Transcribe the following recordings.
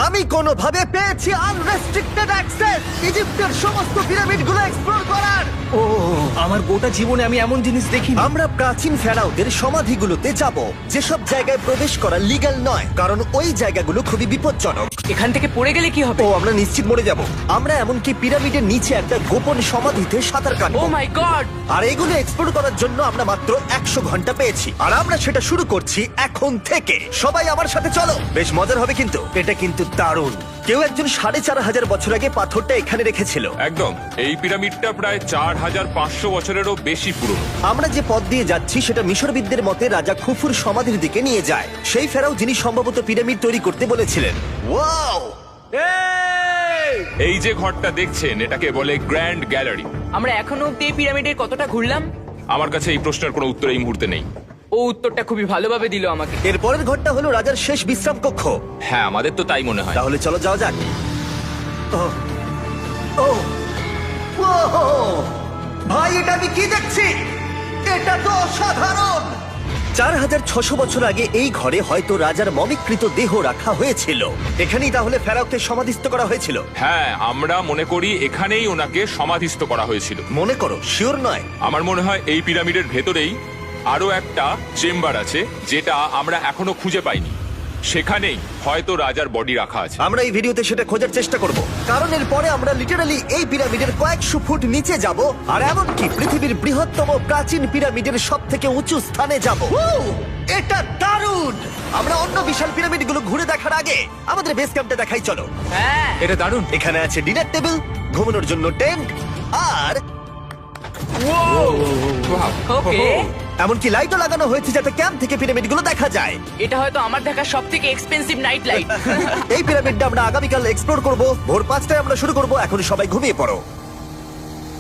আমি কোনোভাবে পেয়েছি আনরেস্ট্রিক্টেড অ্যাক্সেস ইজিপ্টের সমস্ত পিরামিডগুলো এক্সপ্লোর করার। ও আমার গোটা জীবনে আমি এমন জিনিস দেখিনি। আমরা প্রাচীন ফেরাওদের সমাধিগুলোতে যাব, যেসব জায়গায় প্রবেশ করা লিগ্যাল নয়, কারণ ওই জায়গাগুলো খুবই বিপজ্জনক। এখান থেকে পড়ে গেলে কি হবে? ও আমরা নিশ্চিত মরে যাব। আমরা এমনকি পিরামিডের নিচে একটা গোপন সমাধিতে সাঁতার ও কাটবো। মাই গড! আর এগুলো এক্সপ্লোর করার জন্য আমরা মাত্র 100 ঘন্টা পেয়েছি, আর আমরা সেটা শুরু করছি এখন থেকে। সবাই আমার সাথে চলো, বেশ মজার হবে কিন্তু। এটা কিন্তু দারুণ। কেউ একজন 4500 বছর আগে পাথরটা এখানে রেখেছিল। একদম, এই পিরামিডটা প্রায় 4500 বছরেরও বেশি পুরনো। আমরা যে পথ দিয়ে যাচ্ছি সেটা মিশরবিদদের মতে রাজা খুফুর সমাধির দিকে নিয়ে যায়, সেই ফেরাও যিনি সম্ভবত পিরামিড তৈরি করতে বলেছিলেন। ওয়াও! এই যে ঘরটা দেখছেন এটাকে বলে গ্র্যান্ড গ্যালারি। আমরা এখনো অব্দি এই পিরামিডের কতটা ঘুরলাম? আমার কাছে এই প্রশ্নের কোনো উত্তর এই মুহূর্তে নেই। ও উত্তরটা খুবই ভালোভাবে দিল আমাকে। এর পরের ঘরটা হলো রাজার শেষ বিশ্রাম কক্ষ। হ্যাঁ, আমাদের তো তাই মনে হয়। তাহলে চলো যাওয়া যাক। ও ও ও ভাই, এটা আমি কি দেখছি? এটা তো অসাধারণ। 4600 বছর আগে এই ঘরে হয়তো রাজার মমিকৃত দেহ রাখা হয়েছিল। এখানেই তাহলে ফেরাওকে সমাধিস্থ করা হয়েছিল। হ্যাঁ, আমরা মনে করি এখানেই ওনাকে সমাধিস্থ করা হয়েছিল। মনে করো, শিওর নয়। আমার মনে হয় এই পিরামিডের ভেতরেই আরো একটা চেম্বার আছে যেটা আমরা এখনো খুঁজে পাইনি। সেখানেই হয়তো রাজার বডি রাখা আছে। আমরা এই ভিডিওতে সেটা খোঁজার চেষ্টা করব, কারণ এর পরে আমরা লিটারালি এই পিরামিডের কয়েকশো ফুট নিচে যাব, আর এমনকি পৃথিবীর বৃহত্তম প্রাচীন পিরামিডের সব থেকে উঁচু স্থানে যাব। এটা দারুণ! আমরা অন্য বিশাল পিরামিডগুলো ঘুরে দেখার আগে আমাদের বেস ক্যাম্পটা দেখাই চলো। হ্যাঁ, এটা দারুণ। এখানে আছে ডিনার টেবিল, ঘুমানোর জন্য টেন্ট, আর ওকে। এমনকি লাইটও লাগানো হয়েছে যাতে ক্যাম্প থেকে পিরামিডগুলো দেখা যায়। এটা হয়তো আমার দেখা সবথেকে এক্সপেন্সিভ নাইট লাইট। এই পিরামিডটা আমরা আগামীকাল এক্সপ্লোর করব। ভোর 5টায় আমরা শুরু করব। এখন সবাই ঘুমিয়ে পড়ো।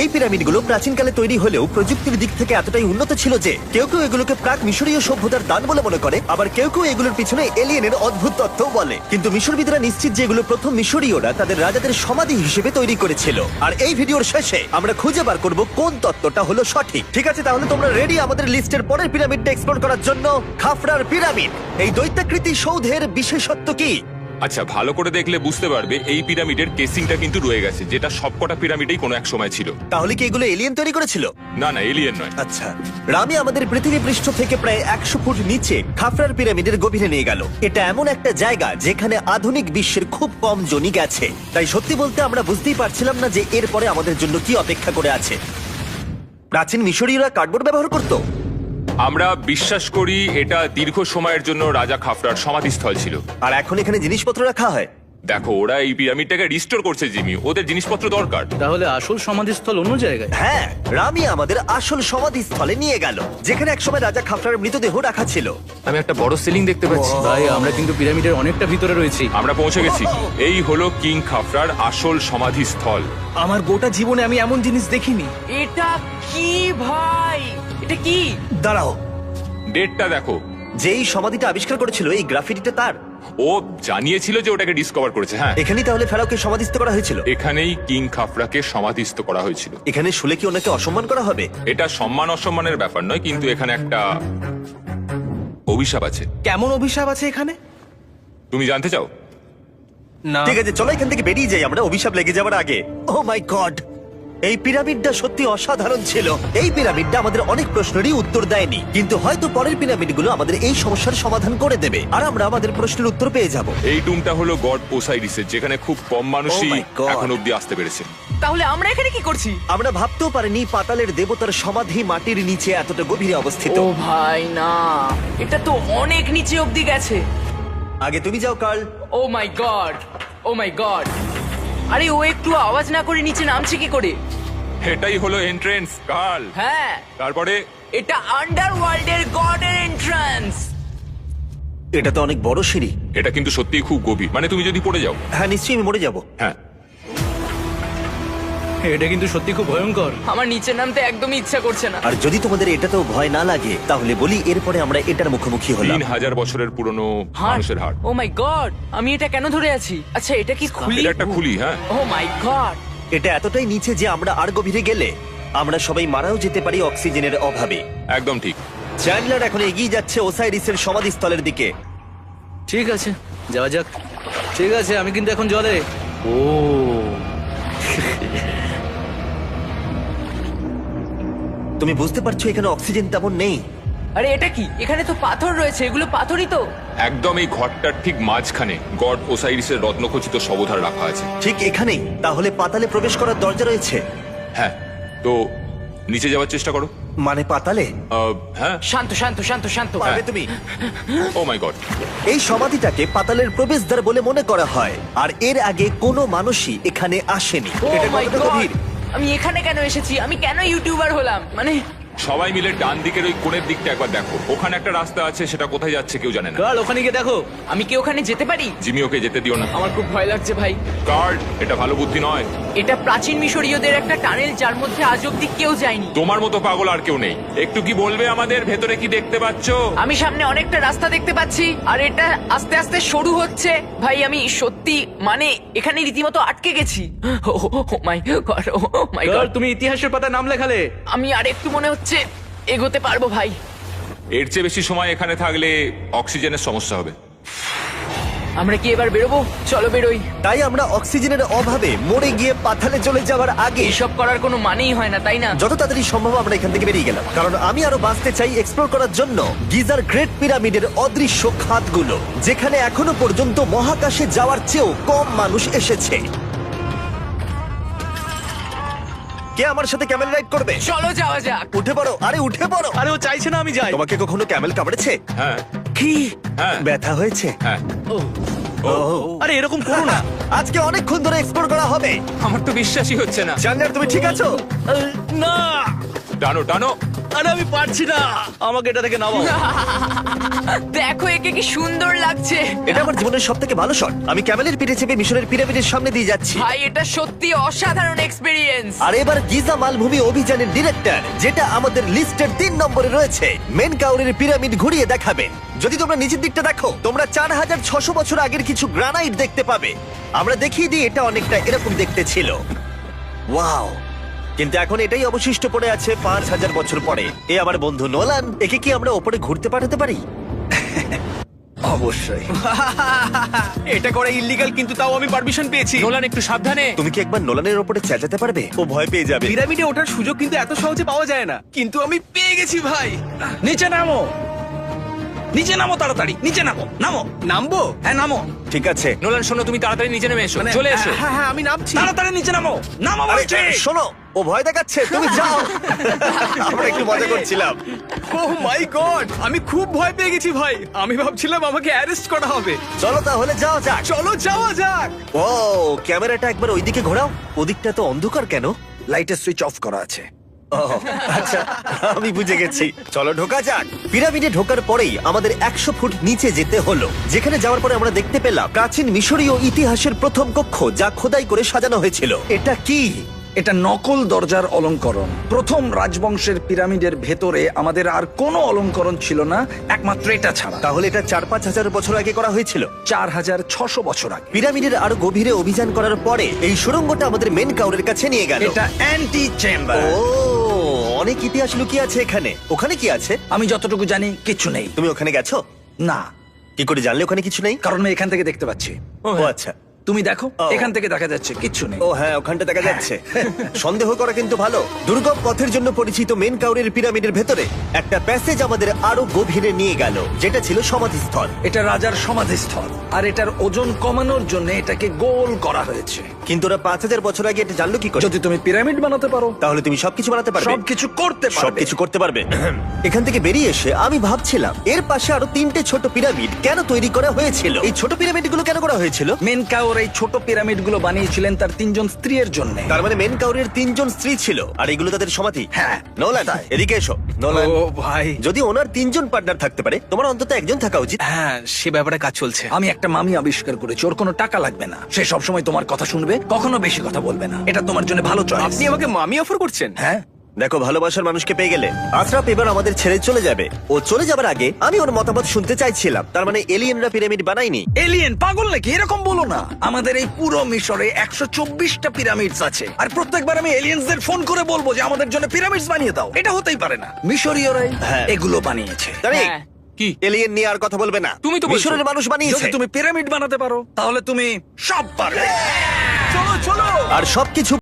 এই পিরামিডগুলো প্রাচীনকালে তৈরি হলেও প্রযুক্তির দিক থেকে এতটাই উন্নত ছিল যে কেউ কেউ এগুলোকে প্রাক মিশরীয় সভ্যতার দান বলে মনে করে, আবার কেউ কেউ এগুলোর পিছনে এলিয়েনের অদ্ভুত তত্ত্ব বলে। কিন্তু মিশরবিদরা নিশ্চিত যে এগুলো প্রথম মিশরীয়রা তাদের রাজাদের সমাধি হিসেবে তৈরি করেছিল। আর এই ভিডিওর শেষে আমরা খুঁজে বার করব কোন তত্ত্বটা হলো সঠিক। ঠিক আছে, তাহলে তোমরা রেডি আমাদের লিস্টের পরের পিরামিডটা এক্সপ্লোর করার জন্য? খাফরার পিরামিড। এই দৈত্যাকৃতি সৌধের বিশেষত্ব কি? আচ্ছা, ভালো করে দেখলে বুঝতে পারবে এই পিরামিডের কেসিংটা কিন্তু রয়ে গেছে, যেটা সবকটা পিরামিডেই কোনো এক সময় ছিল। তাহলে কি এগুলো এলিয়েন তৈরি করেছিল? না না, এলিয়েন নয়। আচ্ছা, রামি আমাদের পৃথিবী পৃষ্ঠ থেকে প্রায় 100 ফুট নিচে খাফরার পিরামিডের গভীরে নিয়ে গেল। এটা এমন একটা জায়গা যেখানে আধুনিক বিশ্বের খুব কম জনই গেছে। তাই সত্যি বলতে আমরা বুঝতেই পারছিলাম না যে এরপরে আমাদের জন্য কি অপেক্ষা করে আছে। প্রাচীন মিশরীয়রা কার্ডবোর্ড ব্যবহার করত। আমরা বিশ্বাস করি এটা দীর্ঘ সময়ের জন্য রাজা খাফরার সমাধিস্থল ছিল। আর এখন এখানে জিনিসপত্র রাখা হয়। দেখো, ওরা এই পিরামিডটাকে রিস্টোর করছে জিমি, ওদের জিনিসপত্র দরকার। তাহলে আসল সমাধিস্থল অন্য জায়গায়? হ্যাঁ, রামি আমাদের আসল সমাধিস্থলে নিয়ে গেল, যেখানে একসময় রাজা খাফরার মৃতদেহ রাখা ছিল। আমি একটা বড় সিলিং দেখতে পাচ্ছি। ভাই, আমরা কিন্তু পিরামিডের অনেকটা ভিতরে রয়েছি। আমরা পৌঁছে গেছি। এই হলো কিং খাফরার আসল সমাধিস্থল। আমার গোটা জীবনে আমি এমন জিনিস দেখিনি। এটা কি ভাই? এটা কি? দাঁড়াও, ডেটটা দেখো। যেই সমাধিটা আবিষ্কার করেছিল এই গ্রাফিটিটা তার। ও জানিয়েছিল যে ওটাকে ডিসকভার করেছে। হ্যাঁ, এখানেই তাহলে ফেরাওকে সমাধিস্থ করা হয়েছিল। এখানেই কিং খাফরাকে সমাধিস্থ করা হয়েছিল। এখানে শুলে কি ওনাকে অসম্মান করা হবে? এটা সম্মান অসম্মানের ব্যাপার নয়, কিন্তু এখানে একটা অভিশাপ আছে। কেমন অভিশাপ আছে এখানে? তুমি জানতে চাও? না। ঠিক আছে, চলো এখান থেকে বেরিয়ে যাই আমরা অভিশাপ লেগে যাওয়ার আগে। ও মাই গড, এই পিরামিডটা সত্যি অসাধারণ ছিল। এই পিরামিডটা আমাদের অনেক প্রশ্নেরই উত্তর দেয়নি, কিন্তু হয়তো পরের পিরামিডগুলো আমাদের এই সমস্যার সমাধান করে দেবে, আর আমরা আমাদের প্রশ্নের উত্তর পেয়ে যাব। এই টুমটা হলো গড ওসাইরিসের, যেখানে খুব কম মানুষই Oh my God! এখন অব্দি আসতে পেরেছে। তাহলে আমরা এখানে কি করছি? আমরা ভাবতেও পারিনি পাতালের দেবতার সমাধি মাটির নিচে এতটা গভীরে অবস্থিত। ও ভাই না, এটা তো অনেক নিচে অব্দি গেছে। আগে তুমি যাও curl. O my god, oh my god. আরে ও একটু আওয়াজ না করে নিচে নামছে কি করে? এটাই হলো এন্ট্রেন্স, কাল। হ্যাঁ, তারপরে এটা আন্ডারওয়ার্ল্ডের গডের এন্ট্রান্স। এটা তো অনেক বড় সিঁড়ি। এটা কিন্তু সত্যিই খুব গভীর, মানে তুমি যদি পড়ে যাও। হ্যাঁ, নিশ্চয়ই আমি মরে যাব। হ্যাঁ, এটা কিন্তু সত্যি খুব ভয়ঙ্কর। আমার নিচে নামতে একদমই ইচ্ছা করছে না। আর যদি তোমাদের এটাতেও ভয় না লাগে তাহলে বলি এরপরে আমরা এটার মুখোমুখি হলাম। 3000 বছরের পুরনো মানুষের হাড়। ও মাই গড, আমি এটা কেন ধরে আছি? আচ্ছা, এটা কি খুলি? এটা একটা খুলি। হ্যাঁ, ও মাই গড। এটা এতটাই নিচে যে আমরা আর গভীরে গেলে আমরা সবাই মারাও যেতে পারি অক্সিজেনের অভাবে। একদম ঠিক। চ্যান্ডলার এখন এগিয়ে যাচ্ছে ওসাইরিসের সমাধিস্থলের দিকে। ঠিক আছে, যাওয়া যাক। ঠিক আছে, আমি কিন্তু এখন জলে। ও তুমি বুঝতে পারছো এখানে অক্সিজেন তেমন নেই। আরে এটা কি? এখানে তো পাথর রয়েছে, এগুলো পাথরই তো। একদম এই ঘরটার ঠিক মাঝখানে গড ওসাইরিসের রত্নখচিত শবধার রাখা আছে। ঠিক এখানেই তাহলে পাতালে প্রবেশ করার দরজা রয়েছে। হ্যাঁ, তো নিচে যাওয়ার চেষ্টা করো। মানে পাতালে হ্যাঁ। শান্ত শান্ত শান্ত শান্ত। পারবে তুমি? ও মাই গড। এই সমাধিটাকে পাতালের প্রবেশদ্বার বলে মনে করা হয়, আর এর আগে কোনো মানুষই এখানে আসেনি। ও এটা মাই কতটা গড, গভীর? আমি এখানে কেন এসেছি? আমি কেন ইউটিউবার হলাম? মানে সবাই মিলে ডান দিকের ওই কোণের দিকটা একবার দেখো। ওখানে একটা রাস্তা আছে, সেটা কোথায় যাচ্ছে কেউ জানে না। গার্ল, ওখানে গিয়ে দেখো। আমি কি ওখানে যেতে পারি? জিমি, ওকে যেতে দিও না। আমার খুব ভয় লাগছে ভাই। গার্ড, এটা ভালো বুদ্ধি নয়। এটা প্রাচীন মিশরীয়দের একটা টানেল, যার মধ্যে আজ অব্দি কেউ যায়নি। তোমার মতো পাগল আর কেউ নেই। একটু কি বলবে আমাদের ভেতরে কি দেখতে পাচ্ছো? আমি সামনে অনেকটা রাস্তা দেখতে পাচ্ছি, আর এটা আস্তে আস্তে সরু হচ্ছে। ভাই আমি সত্যি মানে এখানে রীতিমতো আটকে গেছি। Oh my god, oh my girl, god. তুমি ইতিহাসের পাতা নাম লেখালে। আমি আর একটু মনে হচ্ছে এগোতে পারবো ভাই। এর চেয়ে বেশি সময় এখানে থাকলে অক্সিজেনের সমস্যা হবে। আমরা কি এবার বেরোবো? চলো বেরোই। তাই আমরা অক্সিজেনের অভাবে মরে গিয়ে পাতালে চলে যাওয়ার আগে এসব করার কোনো মানেই হয় না, তাই না? যত তাড়াতাড়ি সম্ভব আমরা এখান থেকে বেরিয়ে গেলাম, কারণ আমি আরো বাঁচতে চাই এক্সপ্লোর করার জন্য গিজার গ্রেট পিরামিডের অদৃশ্য খাতগুলো, যেখানে এখনো পর্যন্ত মহাকাশে যাওয়ার চেয়েও কম মানুষ এসেছে। কে আমার সাথে ক্যামেল রাইড করবে? চলো যাওয়া যাক। উঠে পড়ো, আরে উঠে পড়ো। আরে ও চাইছে না আমি যাই। তোমাকে কখনো ক্যামেল কামড়েছে? হ্যাঁ কি হ্যাঁ ব্যথা হয়েছে? হ্যাঁ। আরে এরকম করো না। আজকে অনেকক্ষণ ধরে এক্সপ্লোর করা হবে। আমার তো বিশ্বাসই হচ্ছে না। জানলার তুমি ঠিক আছো? না, টানো টানো। আরে আমি পারছি না, আমাকে এটা থেকে নামাও। দেখো একে কি সুন্দর লাগছে। এটা আমার জীবনের সব থেকে ভালো শট। আমি ক্যামেলের পিঠে চেপে মিশরের পিরামিডের সামনে দিয়ে যাচ্ছি। ভাই এটা সত্যি অসাধারণ এক্সপিরিয়েন্স। আর এবার গিজা মালভূমি অভিযানের ডিরেক্টর, যেটা আমাদের লিস্টের 3 নম্বরে রয়েছে, মেনকাউরের পিরামিড ঘুরিয়ে দেখাবেন। যদি তোমরা নিচের দিকটা দেখো, তোমরা 4600 বছর আগের কিছু গ্রানাইট দেখতে পাবে। আমরা দেখিয়ে দিই, এটা অনেকটা এরকম দেখতে ছিল। ওয়াও! কিন্তু এখন এটাই অবশিষ্ট পড়ে আছে 5000 বছর পরে। এ আমার বন্ধু নোলান, একে কি আমরা ওপরে ঘুরতে পাঠাতে পারি? অবশ্যই। এটা করা ইল্লিগাল, কিন্তু তাও আমি পারমিশন পেয়েছি। নোলান একটু সাবধানে। তুমি কি একবার নোলানের ওপরে চেঁচাতে পারবে? ও ভয় পেয়ে যাবে। পিরামিডে ওঠার সুযোগ কিন্তু এত সহজে পাওয়া যায় না, কিন্তু আমি পেয়ে গেছি ভাই। নিচে নামো, নিচে নামো, তাড়াতাড়ি নিচে নামো। নামো। নামবো? হ্যাঁ নামো। ঠিক আছে। নোলান শোনো, তুমি তাড়াতাড়ি নিচে নেমে এসো। চলে এসো। হ্যাঁ হ্যাঁ, আমি নামছি। তাড়াতাড়ি নিচে নামো। নামো আরে বলছি। শোনো, ও ভয় দেখাচ্ছে, তুমি যাও। আমরা একটু মজা করছিলাম। ও মাই গড, আমি খুব ভয় পেয়ে গেছি ভাই। আমি ভাবছিলাম আমাকে অ্যারেস্ট করা হবে। চলো তাহলে যাও যাক। চলো যাওয়া যাক। ও ক্যামেরাটা একবার ওইদিকে ঘোরাও। ওদিকটা তো অন্ধকার কেন? লাইটের সুইচ অফ করা আছে। ও আচ্ছা, আমি বুঝে গেছি। চলো ঢোকা যাক। পিরামিডে ঢোকার পরেই আমাদের 100 ফুট নিচে যেতে হলো, যেখানে যাওয়ার পরে আমরা দেখতে পেলাম প্রাচীন মিশরীয় ইতিহাসের প্রথম কক্ষ, যা খোদাই করে সাজানো হয়েছিল। এটা কি? এটা নকল দরজার অলঙ্করণ। প্রথম রাজবংশের পিরামিডের ভেতরে আমাদের আর কোনো অলঙ্করণ ছিল না, একমাত্র এটা ছাড়া। তাহলে এটা 4-5 হাজার বছর আগে করা হয়েছিল। 4600 বছর আগে। পিরামিডের আরো গভীরে অভিযান করার পরে এই সুড়ঙ্গটা আমাদের মেন কাউরের কাছে নিয়ে গেল। এটা অ্যান্টি চেম্বার। ও অনেক ইতিহাস লুকিয়ে আছে এখানে। ওখানে কি আছে? আমি যতটুকু জানি কিছু নেই। তুমি ওখানে গেছো? না, কি করে জানলে ওখানে কিছু নেই? কারণ আমি এখান থেকে দেখতে পাচ্ছি। ও আচ্ছা। তুমি দেখো, ও। এখান থেকে দেখা যাচ্ছে কিচ্ছু নেই। ও হ্যাঁ, ওখানটা দেখা যাচ্ছে। সন্দেহ করা কিন্তু ভালো। দুর্গম পথের জন্য পরিচিত মেন কাউরের পিরামিডের ভেতরে একটা প্যাসেজ আমাদের আরো গভীরে নিয়ে গেল, যেটা ছিল সমাধিস্থল। এটা রাজার সমাধিস্থল, আর এটার ওজন কমানোর জন্য এটাকে গোল করা হয়েছে। কিন্তু ওরা 5000 বছর আগে এটা জানলো কি করে? যদি তুমি পিরামিড বানাতে পারো, তাহলে তুমি সবকিছু বানাতে পারবে। সবকিছু করতে পারবে। সবকিছু করতে পারবে। এখান থেকে বেরিয়ে এসে আমি ভাবছিলাম, এর পাশে আরো 3টে ছোট পিরামিড কেন তৈরি করা হয়েছিল? এই ছোট পিরামিডগুলো কেন করা হয়েছিল? মেনকাওর এই ছোট পিরামিডগুলো বানিয়েছিলেন তার 3জন স্ত্রীর জন্য। তার মানে মেন কাউরের 3 জন স্ত্রী ছিল, আর এগুলো তাদের সমাধি। হ্যাঁ, নোলান তাই। এদিকে এসো। নোলান, ও ভাই। যদি ওনার 3 জন পার্টনার থাকতে পারে, তোমার অন্তত একজন থাকা উচিত। হ্যাঁ, সে ব্যাপারে কাজ চলছে। আমি একটা মামি আবিষ্কার করেছি, ওর কোনো টাকা লাগবে না। সে সবসময় তোমার কথা শুনবে, কখনো বেশি কথা বলবে না। এটা তোমার জন্য ভালো চয়েস। আপনি আমাকে মামি অফার করছেন? হ্যাঁ, দেখো, ভালোবাসার মানুষকে পেয়ে গেলে আশরাফ এবার আমাদের ছেড়ে চলে যাবে। ও চলে যাবার আগে আমি ওর মতামত শুনতে চাইছিলাম। তার মানে এলিয়েনরা পিরামিড বানায়নি? এলিয়েন পাগল নাকি? এরকম বলো না। আমাদের এই পুরো মিশরে 124টা পিরামিডস আছে, আর প্রত্যেকবার আমি এলিয়েন্সদের ফোন করে বলবো যে আমাদের জন্য পিরামিডস বানিয়ে দাও। এটা হতেই পারে না। মিশরীয়রাই হ্যাঁ। এগুলো বানিয়েছে। তারিক, হ্যাঁ। কি? এলিয়েন নিয়ে আর কথা বলবে না। তুমি তো বলছো। মিশরের মানুষ বানিয়েছে। যদি তুমি পিরামিড বানাতে পারো তাহলে তুমি সব পারবে। চলো চলো। আর সবকিছু